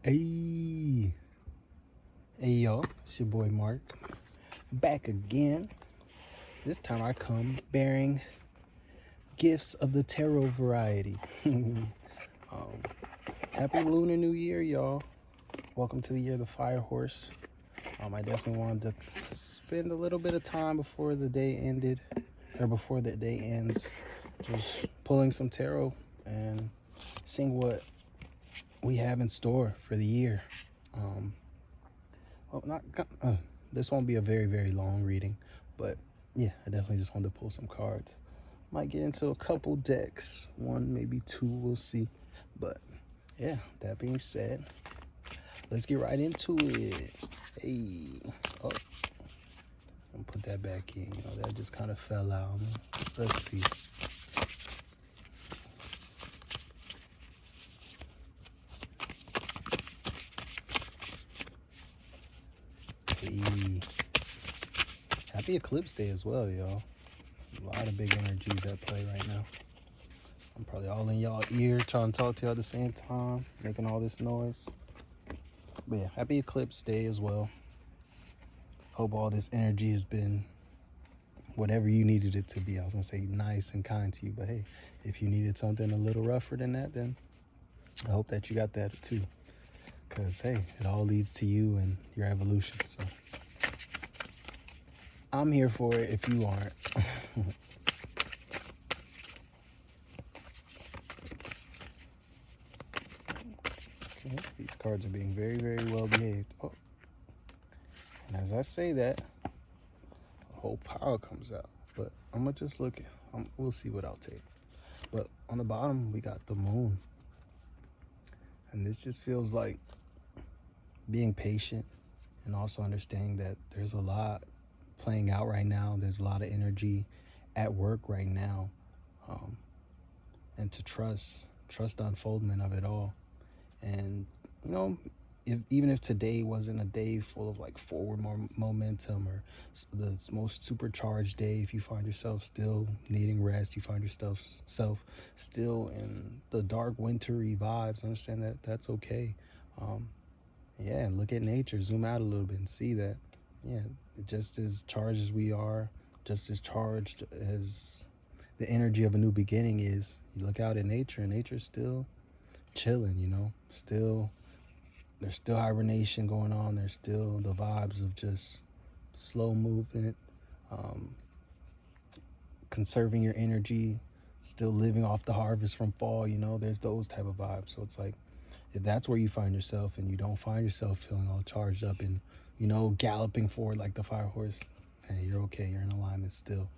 Hey, hey y'all, it's your boy Mark, back again. This time I come bearing gifts of the tarot variety. Happy Lunar New Year, y'all. Welcome to the year of the fire horse. I definitely wanted to spend a little bit of time before the day ended, or before the day ends, just pulling some tarot and seeing what we have in store for the year. Well, not this won't be a very, very long reading, but yeah, I definitely just wanted to pull some cards. Might get into a couple decks, one, maybe two, we'll see. But yeah, that being said, let's get right into it. Hey, oh, I'm gonna put that back in. You know, that just kind of fell out. Let's see. Hey, happy eclipse day as well, y'all. A lot of big energies at play right now. I'm probably all in y'all ear trying to talk to y'all at the same time, making all this noise. But yeah, happy eclipse day as well. Hope all this energy has been whatever you needed it to be. I was gonna say nice and kind to you, but hey, if you needed something a little rougher than that, then I hope that you got that too. Cause hey, it all leads to you and your evolution. So I'm here for it if you aren't. Okay, these cards are being very, very well behaved. Oh, and as I say that, a whole pile comes out. But I'm gonna just look. We'll see what I'll take. But on the bottom, we got the moon, and this just feels like being patient and also understanding that there's a lot playing out right now. There's a lot of energy at work right now, and to trust the unfoldment of it all. And you know, even if today wasn't a day full of like forward momentum or the most supercharged day, if you find yourself still needing rest, you find yourself still in the dark wintry vibes, understand that that's okay. Yeah, and look at nature, zoom out a little bit and see that, yeah, just as charged as we are, just as charged as the energy of a new beginning is, you look out at nature and nature's still chilling, you know, there's still hibernation going on. There's still the vibes of just slow movement, conserving your energy, still living off the harvest from fall, you know, there's those type of vibes. So it's like, if that's where you find yourself and you don't find yourself feeling all charged up and, you know, galloping forward like the fire horse, hey, you're okay. You're in alignment still.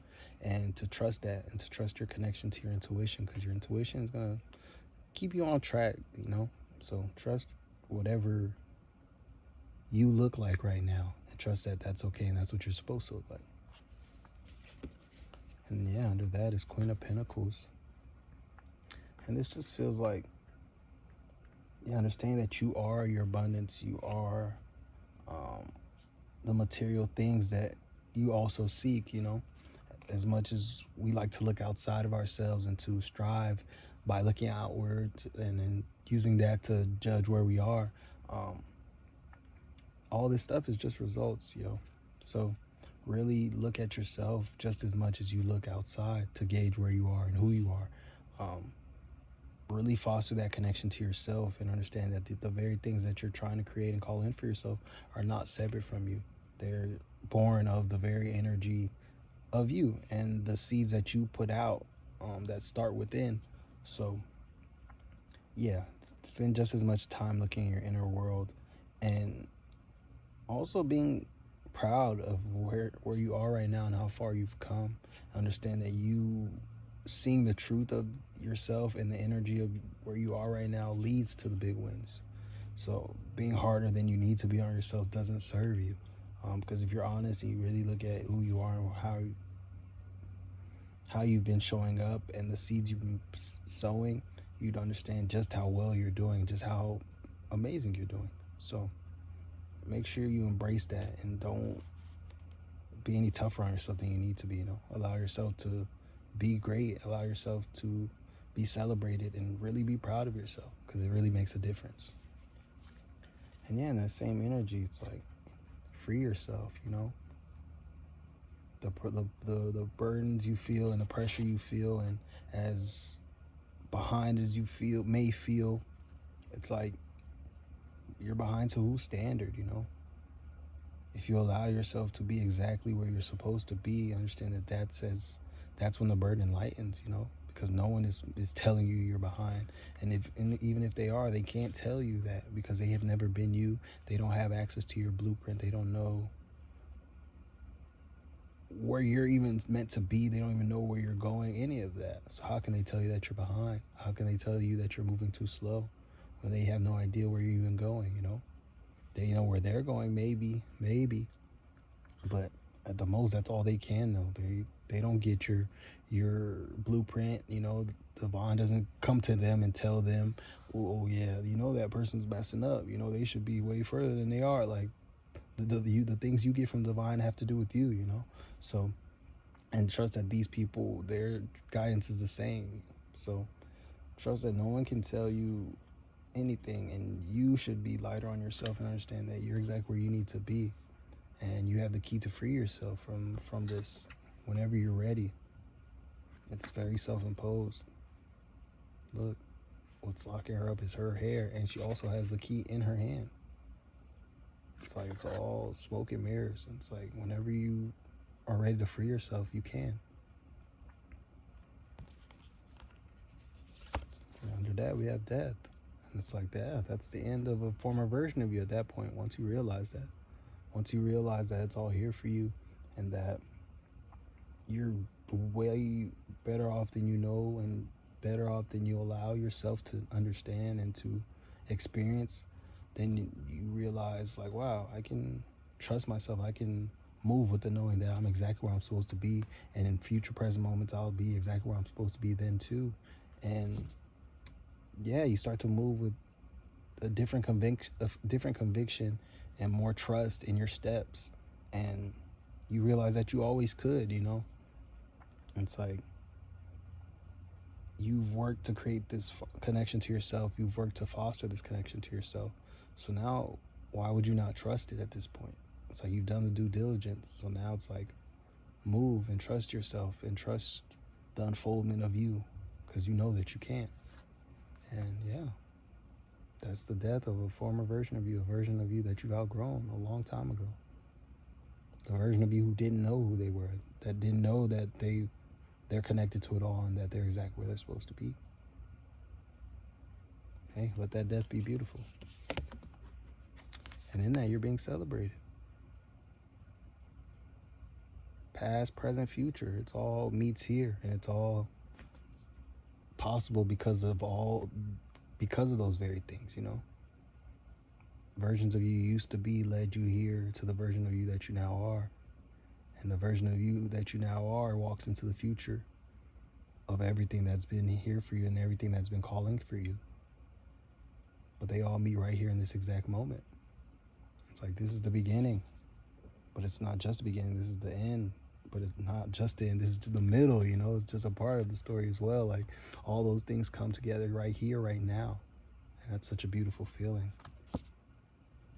And to trust that and to trust your connection to your intuition, because your intuition is going to keep you on track, you know? So trust whatever you look like right now and trust that that's okay and that's what you're supposed to look like. And yeah, under that is Queen of Pentacles. And this just feels like, you understand that you are your abundance. You are the material things that you also seek, you know. As much as we like to look outside of ourselves and to strive by looking outwards and then using that to judge where we are, all this stuff is just results, yo. So really look at yourself just as much as you look outside to gauge where you are and who you are. Really foster that connection to yourself and understand that the very things that you're trying to create and call in for yourself are not separate from you. They're born of the very energy of you and the seeds that you put out, that start within. So yeah, spend just as much time looking at your inner world and also being proud of where you are right now and how far you've come. Understand that you seeing the truth of yourself and the energy of where you are right now leads to the big wins. So being harder than you need to be on yourself doesn't serve you, because if you're honest and you really look at who you are and how you've been showing up and the seeds you've been sowing, you'd understand just how well you're doing, just how amazing you're doing. So make sure you embrace that and don't be any tougher on yourself than you need to be, you know. Allow yourself to be great, allow yourself to be celebrated, and really be proud of yourself, because it really makes a difference. And yeah, in that same energy, it's like free yourself, you know. The burdens you feel and the pressure you feel, and as behind as you may feel, it's like you're behind to whose standard, you know. If you allow yourself to be exactly where you're supposed to be, understand that's when the burden lightens, you know, because no one is telling you you're behind. And even if they are, they can't tell you that because they have never been you. They don't have access to your blueprint. They don't know where you're even meant to be. They don't even know where you're going, any of that. So how can they tell you that you're behind? How can they tell you that you're moving too slow when they have no idea where you're even going, you know? They know where they're going, maybe, but at the most, that's all they can know. They don't get your blueprint, you know. Devon doesn't come to them and tell them, oh yeah, you know, that person's messing up. You know, they should be way further than they are. Like the things you get from Divine have to do with you, you know. So, and trust that these people, their guidance is the same. So trust that no one can tell you anything, and you should be lighter on yourself and understand that you're exactly where you need to be, and you have the key to free yourself from this whenever you're ready. It's very self-imposed. Look, what's locking her up is her hair, and she also has the key in her hand. It's like it's all smoke and mirrors. It's like whenever you are ready to free yourself, you can. And under that, we have death. And it's like that. That's the end of a former version of you at that point. Once you realize that. Once you realize that it's all here for you and that you're way better off than you know and better off than you allow yourself to understand and to experience, then you realize, like, wow, I can trust myself. I can move with the knowing that I'm exactly where I'm supposed to be. And in future present moments, I'll be exactly where I'm supposed to be then too. And yeah, you start to move with a different conviction and more trust in your steps. And you realize that you always could, you know. It's like you've worked to create this connection to yourself. You've worked to foster this connection to yourself. So now, why would you not trust it at this point? It's like you've done the due diligence. So now it's like move and trust yourself and trust the unfoldment of you, because you know that you can. And yeah, that's the death of a former version of you, a version of you that you've outgrown a long time ago. The version of you who didn't know who they were, that didn't know that they're connected to it all and that they're exactly where they're supposed to be. Hey, let that death be beautiful. And in that, you're being celebrated. Past, present, future, it's all meets here, and it's all possible because of those very things, you know. Versions of you used to be led you here to the version of you that you now are. And the version of you that you now are walks into the future of everything that's been here for you and everything that's been calling for you. But they all meet right here in this exact moment. It's like, this is the beginning, but it's not just the beginning. This is the end, but it's not just the end. This is just the middle, you know. It's just a part of the story as well. Like, all those things come together right here, right now. And that's such a beautiful feeling.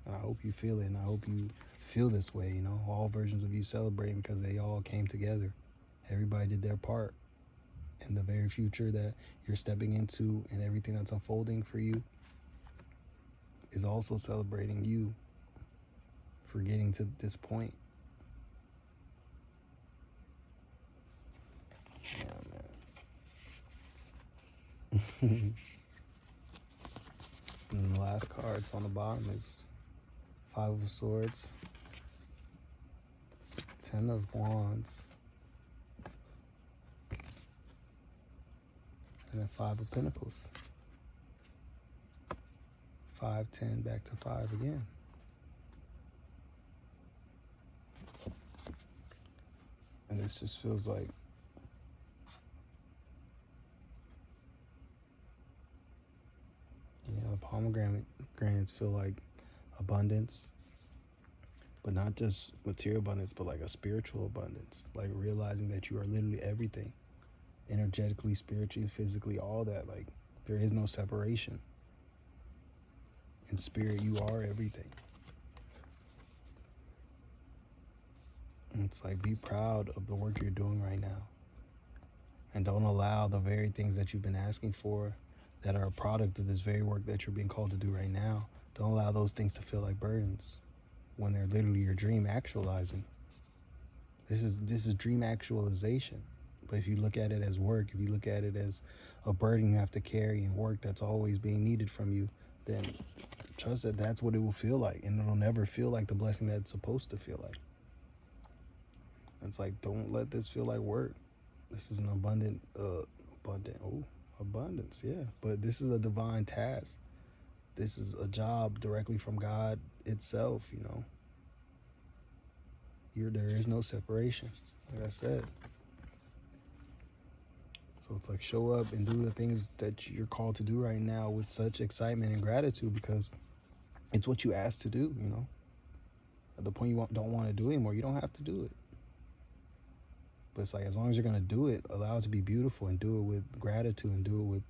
And I hope you feel it, and I hope you feel this way, you know. All versions of you celebrating because they all came together. Everybody did their part. And the very future that you're stepping into and everything that's unfolding for you is also celebrating you for getting to this point. Yeah, man. And the last cards on the bottom is 5 of Swords, 10 of Wands, and then 5 of Pentacles. 5, 10, back to 5 again. And this just feels like the pomegranates feel like abundance, but not just material abundance, but like a spiritual abundance, like realizing that you are literally everything, energetically, spiritually, physically, all that. Like, there is no separation. In spirit, you are everything. And it's like, be proud of the work you're doing right now. And don't allow the very things that you've been asking for that are a product of this very work that you're being called to do right now, don't allow those things to feel like burdens when they're literally your dream actualizing. This is dream actualization. But if you look at it as work, if you look at it as a burden you have to carry and work that's always being needed from you, then trust that that's what it will feel like. And it'll never feel like the blessing that it's supposed to feel like. It's like, don't let this feel like work. This is an abundance, yeah. But this is a divine task. This is a job directly from God itself, you know. There is no separation, like I said. So it's like, show up and do the things that you're called to do right now with such excitement and gratitude, because it's what you asked to do, you know. At the point you don't want to do anymore, you don't have to do it. But it's like, as long as you're going to do it, allow it to be beautiful and do it with gratitude and do it with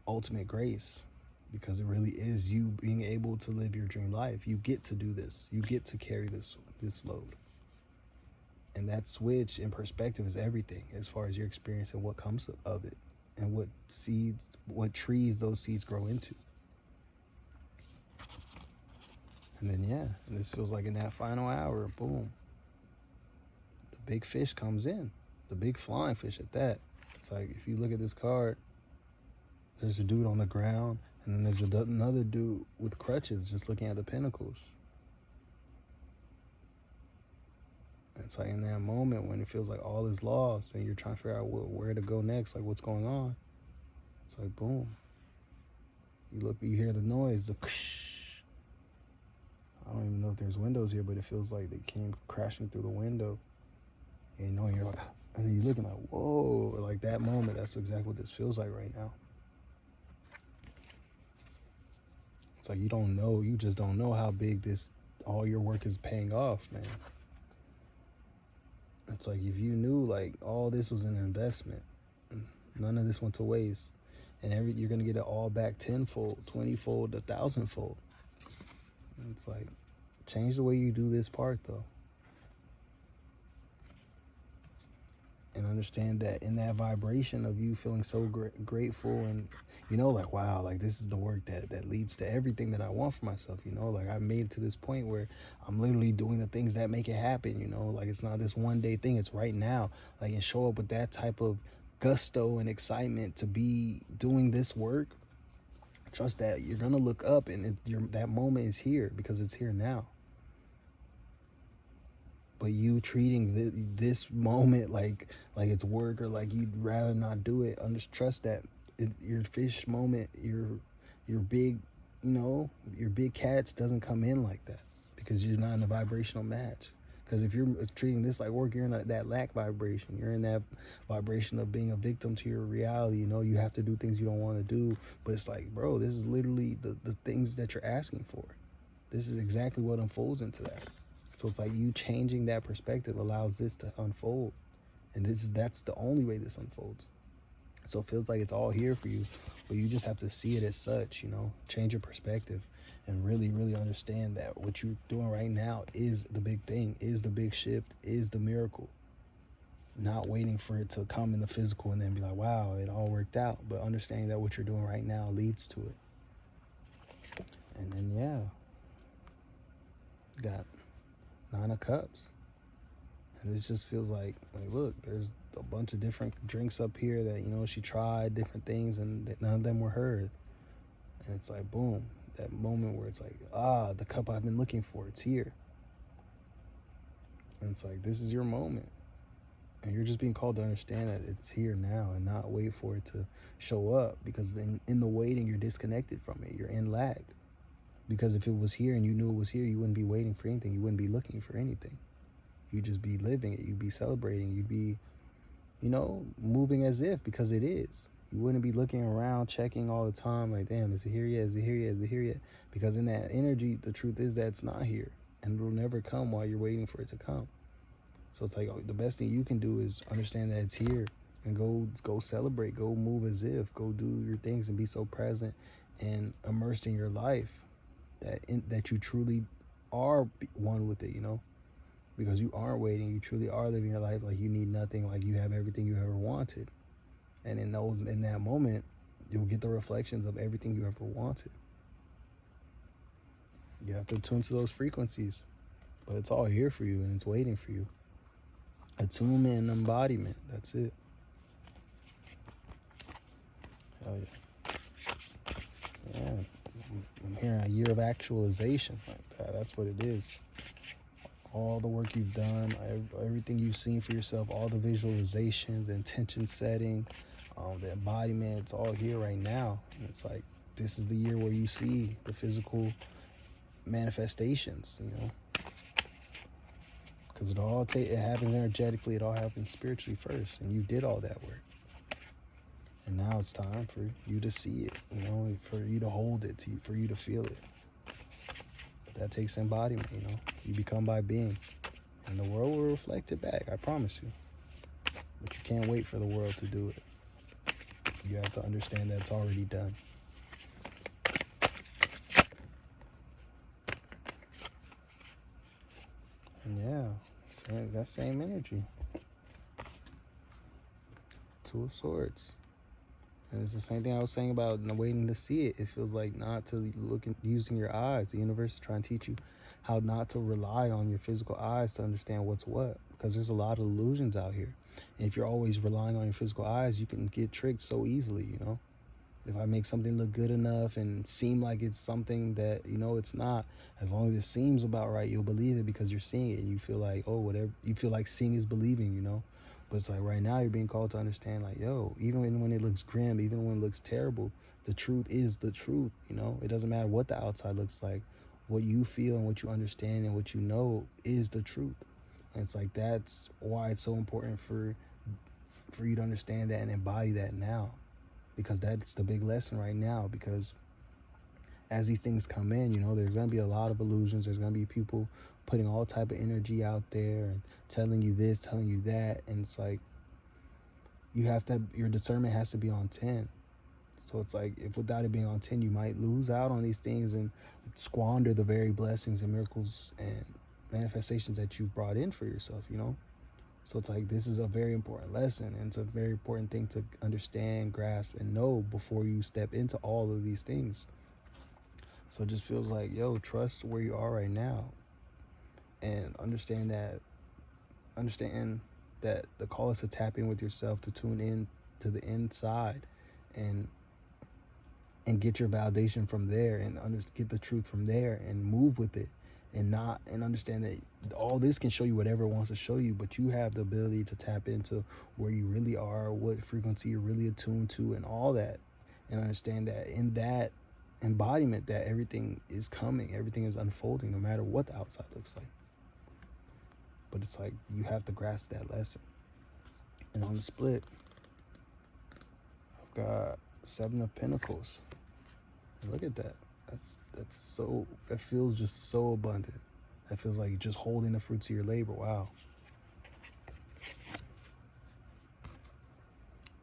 ultimate grace, because it really is you being able to live your dream life. You get to do this. You get to carry this load. And that switch in perspective is everything as far as your experience and what comes of it and what trees those seeds grow into. And then, yeah, and this feels like in that final hour, boom, the big fish comes in, the big flying fish at that. It's like, if you look at this card, there's a dude on the ground, and then there's another dude with crutches just looking at the pinnacles. It's like, in that moment when it feels like all is lost and you're trying to figure out where to go next, like what's going on, it's like, boom. You hear the noise, the I don't even know if there's windows here, but it feels like they came crashing through the window. And you know, you're like, and then you're looking like, whoa, like that moment, that's exactly what this feels like right now. It's like, you just don't know how big all your work is paying off, man. It's like, if you knew like all this was an investment, none of this went to waste, and you're gonna get it all back tenfold, 20-fold, 1,000-fold. And it's like, change the way you do this part though, and understand that in that vibration of you feeling so grateful, and you know, like, wow, like this is the work that leads to everything that I want for myself, you know, like I made it to this point where I'm literally doing the things that make it happen, you know, like it's not this one day thing, it's right now, like, and show up with that type of gusto and excitement to be doing this work. Trust that you're gonna look up and that moment is here because it's here now. But you treating this moment like it's work, or like you'd rather not do it, trust that your fish moment, your big, you know, your big catch doesn't come in like that, because you're not in a vibrational match. Because if you're treating this like work, you're in that lack vibration. You're in that vibration of being a victim to your reality. You know, you have to do things you don't want to do. But it's like, bro, this is literally the things that you're asking for. This is exactly what unfolds into that. So it's like, you changing that perspective allows this to unfold. And that's the only way this unfolds. So it feels like it's all here for you, but you just have to see it as such, you know, change your perspective and really, really understand that what you're doing right now is the big thing, is the big shift, is the miracle. Not waiting for it to come in the physical and then be like, wow, it all worked out. But understanding that what you're doing right now leads to it. And then, yeah, got 9 of Cups. And this just feels like, look, there's a bunch of different drinks up here that, you know, she tried different things and none of them were hers. And it's like, boom, that moment where it's like, the cup I've been looking for, it's here. And it's like, this is your moment. And you're just being called to understand that it's here now and not wait for it to show up, because in the waiting, you're disconnected from it. You're in lag. Because if it was here and you knew it was here, you wouldn't be waiting for anything. You wouldn't be looking for anything. You'd just be living it. You'd be celebrating. You'd be, you know, moving as if, because it is. You wouldn't be looking around, checking all the time, like, damn, is it here yet? Is it here yet? Is it here yet? Because in that energy, the truth is that it's not here. And it'll never come while you're waiting for it to come. So it's like, the best thing you can do is understand that it's here and go celebrate, go move as if, go do your things and be so present and immersed in your life that you truly are one with it, you know, because you aren't waiting. You truly are living your life like you need nothing, like you have everything you ever wanted. And in that moment, you'll get the reflections of everything you ever wanted. You have to tune to those frequencies, but it's all here for you and it's waiting for you. Attunement and embodiment. That's it. Hell yeah. Yeah. I'm hearing a year of actualization. Like that's what it is. All the work you've done, everything you've seen for yourself, all the visualizations, the intention setting, the embodiment, it's all here right now. And it's like, this is the year where you see the physical manifestations, you know, because it happens energetically, it all happens spiritually first, and you did all that work. And now it's time for you to see it, you know, for you to hold it, for you to feel it. But that takes embodiment, you know. You become by being. And the world will reflect it back, I promise you. But you can't wait for the world to do it. You have to understand that it's already done. And yeah, that same energy. Two of Swords. And it's the same thing I was saying about waiting to see it. It feels like not to look at using your eyes. The universe is trying to teach you how not to rely on your physical eyes to understand what's what. Because there's a lot of illusions out here. And if you're always relying on your physical eyes, you can get tricked so easily, you know. If I make something look good enough and seem like it's something that, you know, it's not, as long as it seems about right, you'll believe it because you're seeing it. And you feel like, oh, whatever. You feel like seeing is believing, you know. But it's like right now you're being called to understand, like, yo, even when it looks grim, even when it looks terrible, the truth is the truth, you know. It doesn't matter what the outside looks like. What you feel and what you understand and what you know is the truth. And it's like, that's why it's so important for you to understand that and embody that now. Because that's the big lesson right now. Because as these things come in, you know, there's going to be a lot of illusions. There's going to be people putting all type of energy out there and telling you this, telling you that. And it's like, your discernment has to be on 10. So it's like, if without it being on 10, you might lose out on these things and squander the very blessings and miracles and manifestations that you've brought in for yourself, you know? So it's like, this is a very important lesson, and it's a very important thing to understand, grasp, and know before you step into all of these things. So it just feels like, yo, trust where you are right now and understand that the call is to tap in with yourself, to tune in to the inside and get your validation from there and get the truth from there and move with it and understand that all this can show you whatever it wants to show you, but you have the ability to tap into where you really are, what frequency you're really attuned to and all that, and understand that in that embodiment that everything is coming, everything is unfolding, no matter what the outside looks like. But it's like, you have to grasp that lesson. And on the split, I've got 7 of Pentacles. And look at that. That feels just so abundant. That feels like just holding the fruits of your labor. Wow.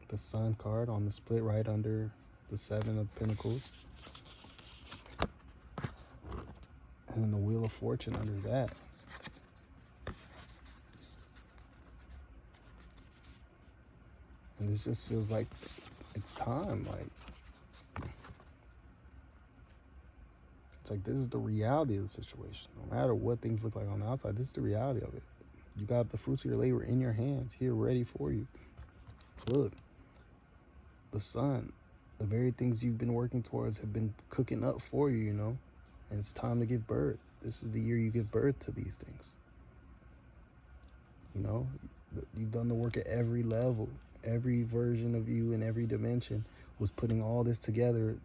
The Sun card on the split right under the 7 of Pentacles. And then the Wheel of Fortune under that. And this just feels like it's time. It's like, this is the reality of the situation. No matter what things look like on the outside, this is the reality of it. You got the fruits of your labor in your hands, here ready for you. Look, the sun, the very things you've been working towards have been cooking up for you, you know? And it's time to give birth. This is the year you give birth to these things. You know, you've done the work at every level. Every version of you in every dimension was putting all this together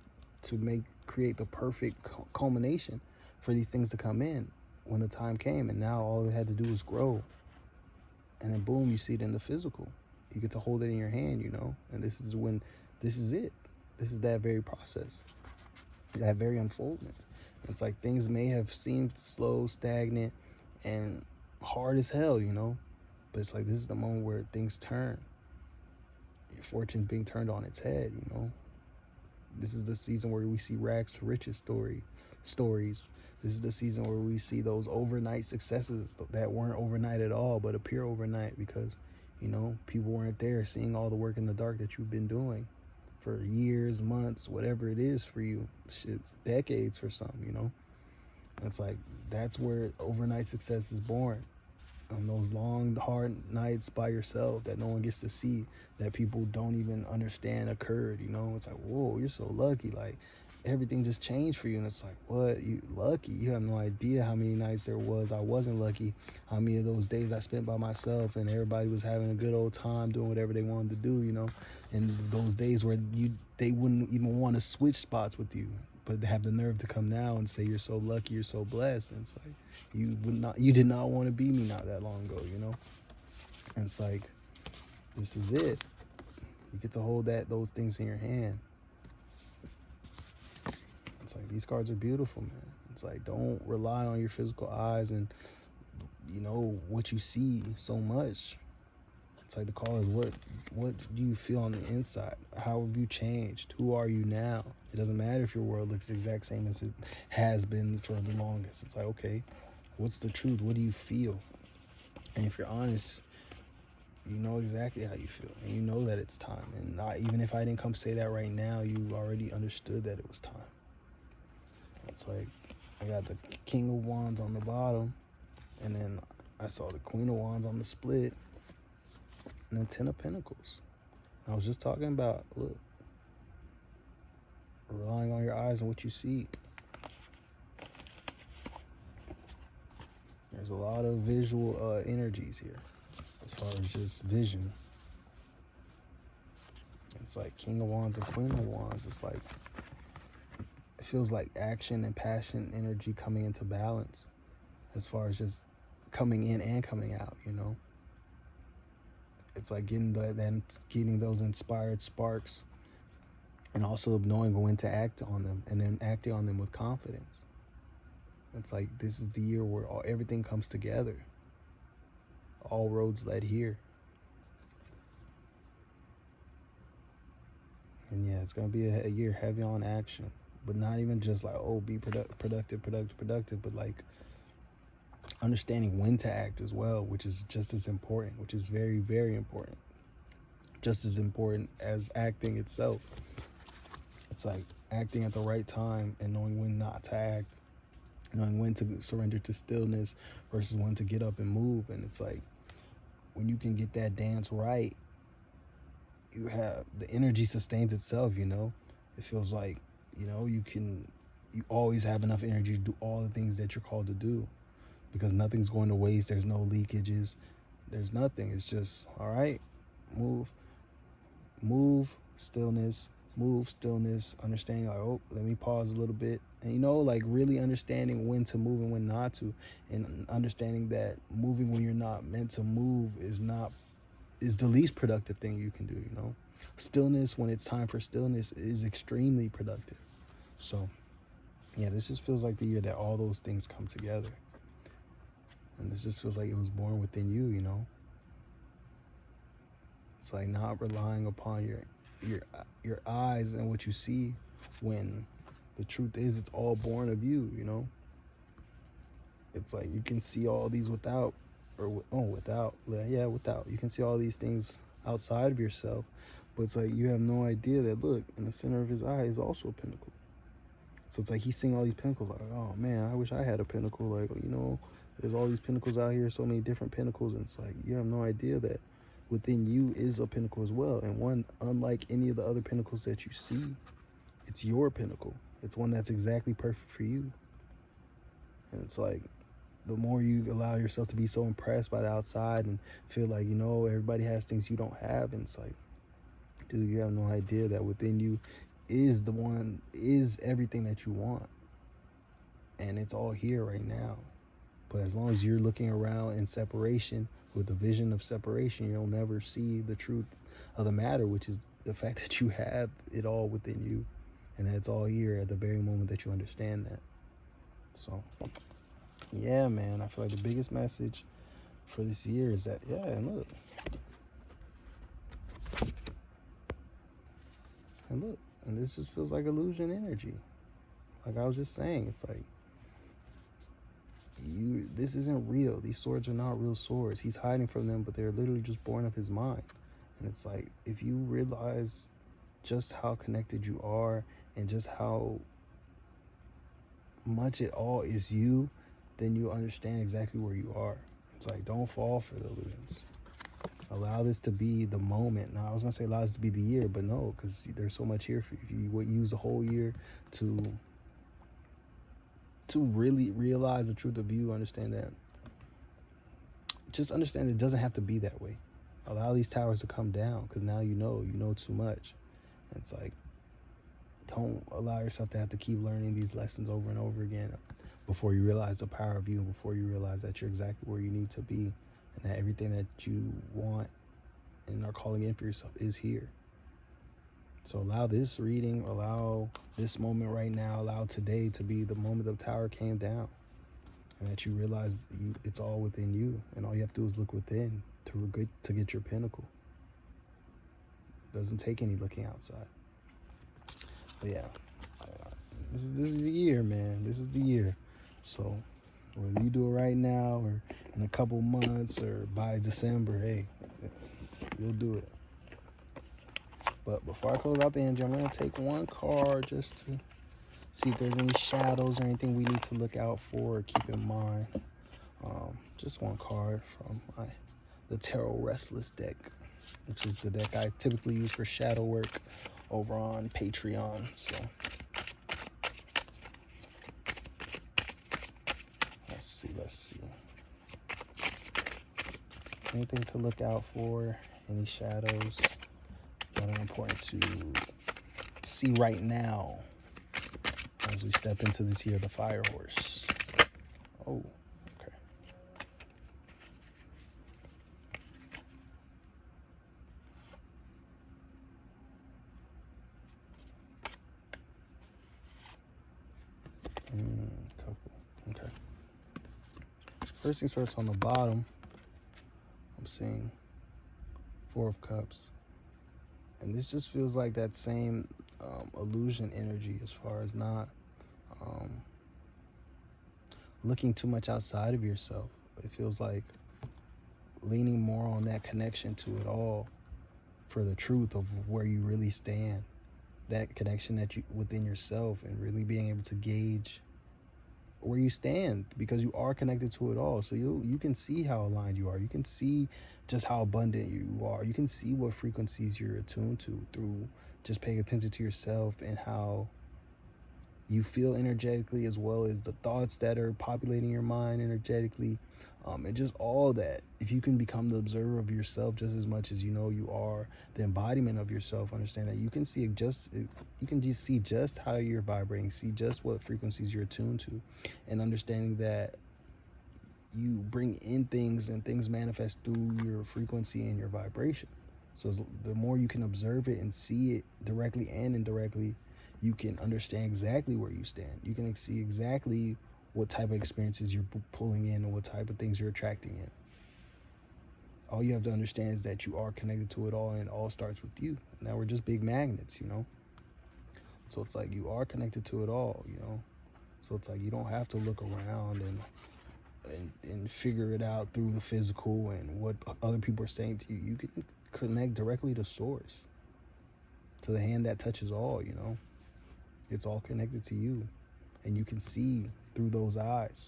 to create the perfect culmination for these things to come in when the time came. And now all it had to do was grow. And then boom, you see it in the physical. You get to hold it in your hand, you know? And this is it. This is that very process, that very unfoldment. It's like, things may have seemed slow, stagnant, and hard as hell, you know? But it's like, this is the moment where things turn. Your fortune's being turned on its head, you know? This is the season where we see rags to riches story stories. This is the season where we see those overnight successes that weren't overnight at all, but appear overnight because, people weren't there seeing all the work in the dark that you've been doing for years, months, whatever it is for you, shit, decades for some. It's like, that's where overnight success is born. On those long, hard nights by yourself that no one gets to see, that people don't even understand occurred, It's like, whoa, you're so lucky. Like, everything just changed for you. And it's like, what? You lucky? You have no idea how many nights there was I wasn't lucky. How many of those days I spent by myself and everybody was having a good old time doing whatever they wanted to do, And those days where they wouldn't even want to switch spots with you, but they have the nerve to come now and say you're so lucky, you're so blessed. And it's like, you did not want to be me not that long ago, And it's like, this is it. You get to hold those things in your hand. It's like, these cards are beautiful, man. It's like, don't rely on your physical eyes and what you see so much. It's like, the call is, what do you feel on the inside? How have you changed? Who are you now? It doesn't matter if your world looks the exact same as it has been for the longest. It's like, okay, what's the truth? What do you feel? And if you're honest, you know exactly how you feel. And you know that it's time. And even if I didn't come say that right now, you already understood that it was time. It's like, I got the King of Wands on the bottom, and then I saw the Queen of Wands on the split, and then 10 of Pentacles. I was just talking about, look, relying on your eyes and what you see. There's a lot of visual energies here, as far as just vision. It's like King of Wands and Queen of Wands. It's like, it feels like action and passion energy coming into balance, as far as just coming in and coming out, It's like getting those inspired sparks, and also knowing when to act on them, and then acting on them with confidence. It's like, this is the year where everything comes together. All roads led here. And yeah, it's going to be a year heavy on action. But not even just like, oh, be productive, but like understanding when to act as well, which is just as important, which is very, very important. Just as important as acting itself. It's like acting at the right time and knowing when not to act, knowing when to surrender to stillness versus when to get up and move. And it's like, when you can get that dance right, you have the energy sustains itself, It feels like, you always have enough energy to do all the things that you're called to do, because nothing's going to waste. There's no leakages. There's nothing. It's just, all right, move, stillness, understanding like, oh, let me pause a little bit. And, like really understanding when to move and when not to, and understanding that moving when you're not meant to move is the least productive thing you can do, Stillness, when it's time for stillness, is extremely productive. So, yeah, this just feels like the year that all those things come together. And this just feels like it was born within you, It's like not relying upon your eyes and what you see, when the truth is it's all born of you, It's like you can see all these without. You can see all these things outside of yourself, but it's like you have no idea that, look, in the center of his eye is also a pinnacle. So it's like he's seeing all these pinnacles, like, oh man, I wish I had a pinnacle. Like, there's all these pinnacles out here, so many different pinnacles, and it's like you have no idea that within you is a pinnacle as well. And one, unlike any of the other pinnacles that you see, it's your pinnacle. It's one that's exactly perfect for you. And it's like, the more you allow yourself to be so impressed by the outside and feel like, everybody has things you don't have, and it's like, dude, you have no idea that within you is everything that you want. And it's all here right now. But as long as you're looking around in separation, with the vision of separation, you'll never see the truth of the matter, which is the fact that you have it all within you. And that it's all here at the very moment that you understand that. So, yeah, man, I feel like the biggest message for this year is that, yeah, and look, and this just feels like illusion energy. Like I was just saying, it's like this isn't real. These swords are not real swords. He's hiding from them, but they're literally just born of his mind. And it's like, if you realize just how connected you are and just how much it all is you, then you understand exactly where you are. It's like, don't fall for the illusions. Allow this to be the moment. Now, I was going to say allow this to be the year, but no, because there's so much here for you. If you would use the whole year to really realize the truth of you, understand that. Just understand it doesn't have to be that way. Allow these towers to come down, because now you know too much. It's like, don't allow yourself to have to keep learning these lessons over and over again before you realize the power of you, and before you realize that you're exactly where you need to be, and that everything that you want and are calling in for yourself is here. So allow this reading, allow this moment right now, allow today to be the moment the tower came down, and that you realize it's all within you, and all you have to do is look within to get your pinnacle. It doesn't take any looking outside. But yeah, this is the year, man. This is the year. So whether you do it right now or in a couple months or by December, hey, you'll do it. But before I close out the energy, I'm going to take one card just to see if there's any shadows or anything we need to look out for or keep in mind. Just one card from the Tarot Restless deck, which is the deck I typically use for shadow work over on Patreon. So let's see. Anything to look out for, any shadows that are important to see right now as we step into this year of the Fire Horse. Oh, okay. Couple. Okay. First thing starts on the bottom. I'm seeing Four of Cups. And this just feels like that same illusion energy, as far as not looking too much outside of yourself. It feels like leaning more on that connection to it all for the truth of where you really stand. That connection that you within yourself, and really being able to gauge where you stand, because you are connected to it all. So you can see how aligned you are. You can see just how abundant you are. You can see what frequencies you're attuned to through just paying attention to yourself and how you feel energetically, as well as the thoughts that are populating your mind energetically, and just all that. If you can become the observer of yourself just as much as you know you are the embodiment of yourself, understand that you can see see just how you're vibrating, see just what frequencies you're attuned to, and understanding that you bring in things and things manifest through your frequency and your vibration. So the more you can observe it and see it directly and indirectly, you can understand exactly where you stand. You can see exactly what type of experiences you're pulling in and what type of things you're attracting in. All you have to understand is that you are connected to it all, and it all starts with you. Now we're just big magnets, So it's like you are connected to it all, So it's like you don't have to look around and figure it out through the physical and what other people are saying to you. You can connect directly to source, to the hand that touches all, It's all connected to you, and you can see through those eyes.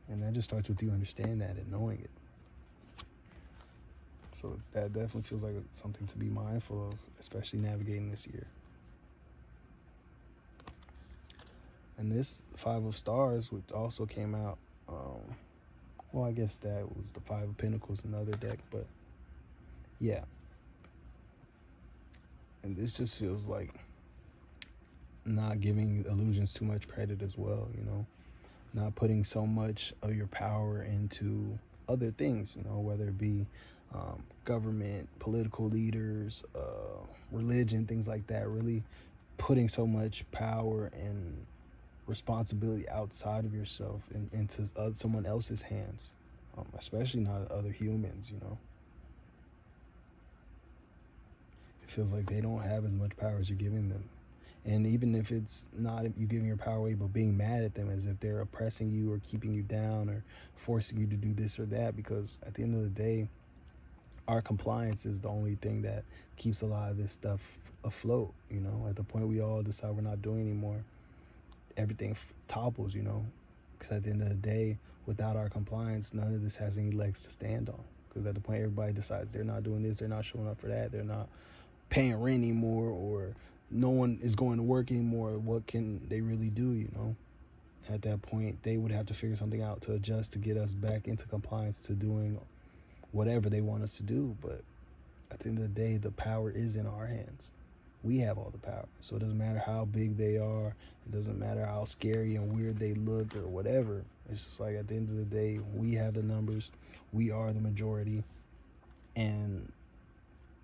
And that just starts with you understanding that and knowing it. So that definitely feels like something to be mindful of, especially navigating this year. And this Five of Stars, which also came out, I guess that was the Five of Pentacles, another deck, but yeah. And this just feels like not giving illusions too much credit as well, not putting so much of your power into other things, whether it be government, political leaders, religion, things like that. Really putting so much power and responsibility outside of yourself and into someone else's hands, especially not other humans. It feels like they don't have as much power as you're giving them. And even if it's not you giving your power away, but being mad at them as if they're oppressing you or keeping you down or forcing you to do this or that, because at the end of the day, our compliance is the only thing that keeps a lot of this stuff afloat. You know, at the point we all decide we're not doing anymore, everything topples. You know, because at the end of the day, without our compliance, none of this has any legs to stand on. Because at the point everybody decides they're not doing this, they're not showing up for that, they're not paying rent anymore, or no one is going to work anymore, what can they really do, you know? At that point, they would have to figure something out to adjust to get us back into compliance to doing whatever they want us to do. But at the end of the day, the power is in our hands. We have all the power. So it doesn't matter how big they are. It doesn't matter how scary and weird they look or whatever. It's just like at the end of the day, we have the numbers. We are the majority. And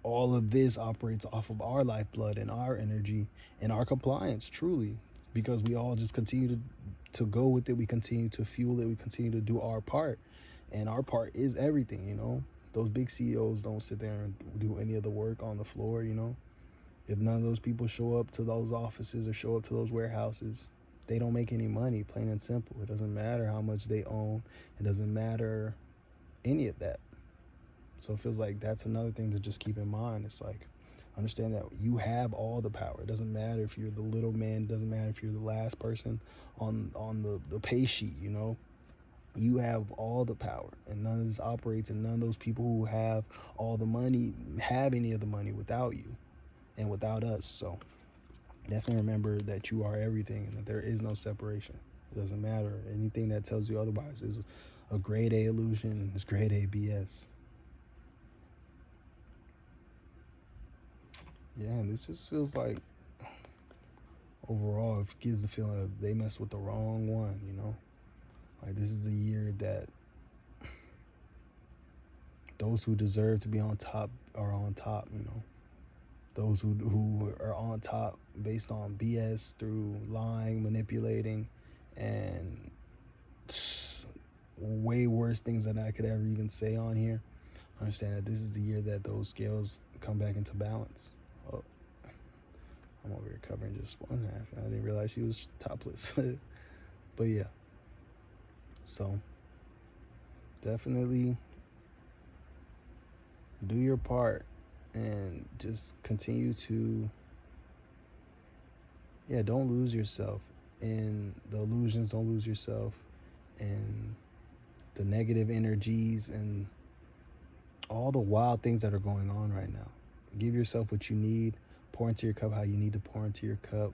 all of this operates off of our lifeblood and our energy and our compliance, truly, because we all just continue to go with it. We continue to fuel it. We continue to do our part, and our part is everything. You know, those big CEOs don't sit there and do any of the work on the floor. You know, if none of those people show up to those offices or show up to those warehouses, they don't make any money. Plain and simple. It doesn't matter how much they own. It doesn't matter any of that. So it feels like that's another thing to just keep in mind. It's like, understand that you have all the power. It doesn't matter if you're the little man. It doesn't matter if you're the last person on the pay sheet, you know. You have all the power, and none of this operates, and none of those people who have all the money have any of the money without you and without us. So definitely remember that you are everything and that there is no separation. It doesn't matter. Anything that tells you otherwise is a grade A illusion and it's grade A BS. Yeah, and this just feels like overall it gives the feeling that they messed with the wrong one, you know? Like this is the year that those who deserve to be on top are on top, you know? Those who are on top based on BS through lying, manipulating, and way worse things than I could ever even say on here. Understand that this is the year that those scales come back into balance. Oh, I'm over here covering just one half. I didn't realize she was topless. But yeah. So definitely do your part and just continue to, yeah, don't lose yourself in the illusions. Don't lose yourself in the negative energies and all the wild things that are going on right now. Give yourself what you need. Pour into your cup how you need to pour into your cup.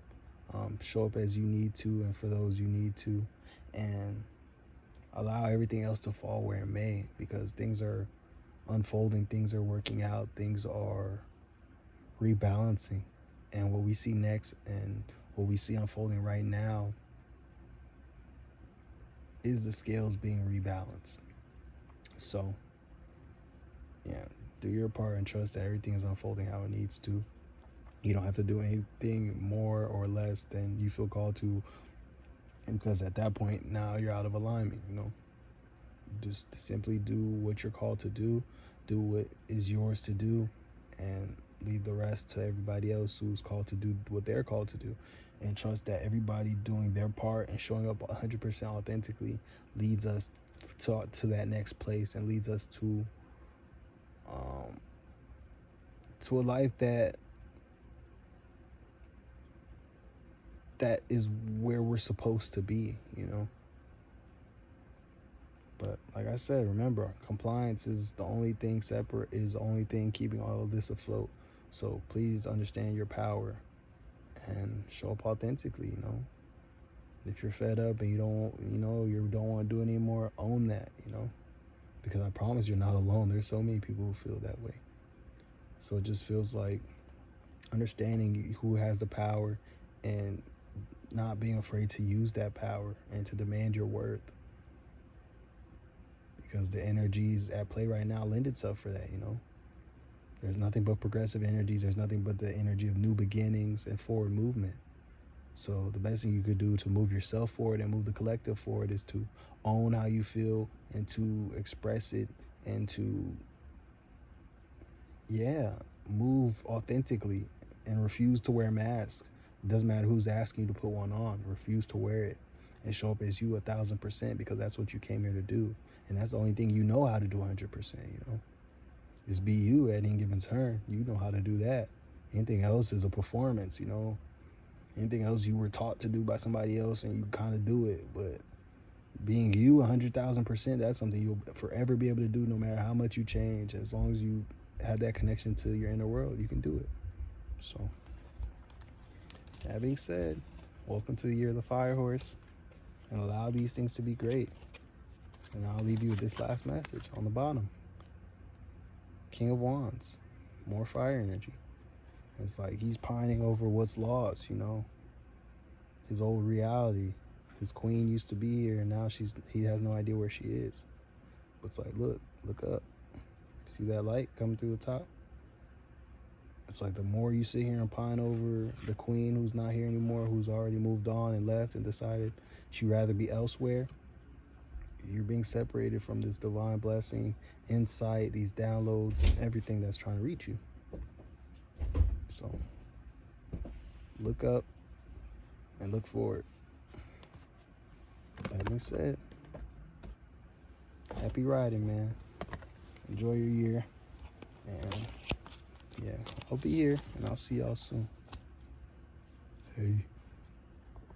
Show up as you need to and for those you need to. And allow everything else to fall where it may, because things are unfolding, things are working out, things are rebalancing. And what we see next and what we see unfolding right now is the scales being rebalanced. So, yeah, do your part and trust that everything is unfolding how it needs to. You don't have to do anything more or less than you feel called to, because at that point now you're out of alignment, you know. Just simply do what you're called to do what is yours to do, and leave the rest to everybody else who's called to do what they're called to do, and trust that everybody doing their part and showing up 100% authentically leads us to that next place and leads us to a life that is where we're supposed to be, you know. But like I said, remember, compliance is the only thing separate, is the only thing keeping all of this afloat. So please understand your power and show up authentically, you know. If you're fed up and you don't want to do it anymore, own that, you know. Because I promise you're not alone. There's so many people who feel that way. So it just feels like understanding who has the power and not being afraid to use that power and to demand your worth. Because the energies at play right now lend itself for that, you know. There's nothing but progressive energies. There's nothing but the energy of new beginnings and forward movement. So the best thing you could do to move yourself forward and move the collective forward is to own how you feel and to express it and to, yeah, move authentically and refuse to wear masks. It doesn't matter who's asking you to put one on. Refuse to wear it and show up as you 1,000%, because that's what you came here to do. And that's the only thing you know how to do 100%, you know, is be you at any given turn. You know how to do that. Anything else is a performance, you know. Anything else you were taught to do by somebody else and you kind of do it. But being you 100,000%, that's something you'll forever be able to do no matter how much you change. As long as you have that connection to your inner world, you can do it. So, that being said, welcome to the year of the fire horse, and allow these things to be great. And I'll leave you with this last message on the bottom. King of Wands, more fire energy. It's like he's pining over what's lost, you know, his old reality. His queen used to be here, and now he has no idea where she is. But it's like, look up. See that light coming through the top? It's like the more you sit here and pine over the queen who's not here anymore, who's already moved on and left and decided she'd rather be elsewhere, you're being separated from this divine blessing, insight, these downloads, everything that's trying to reach you. So look up and look forward. That being said, happy riding, man. Enjoy your year. And yeah, I'll be here, and I'll see y'all soon. Hey.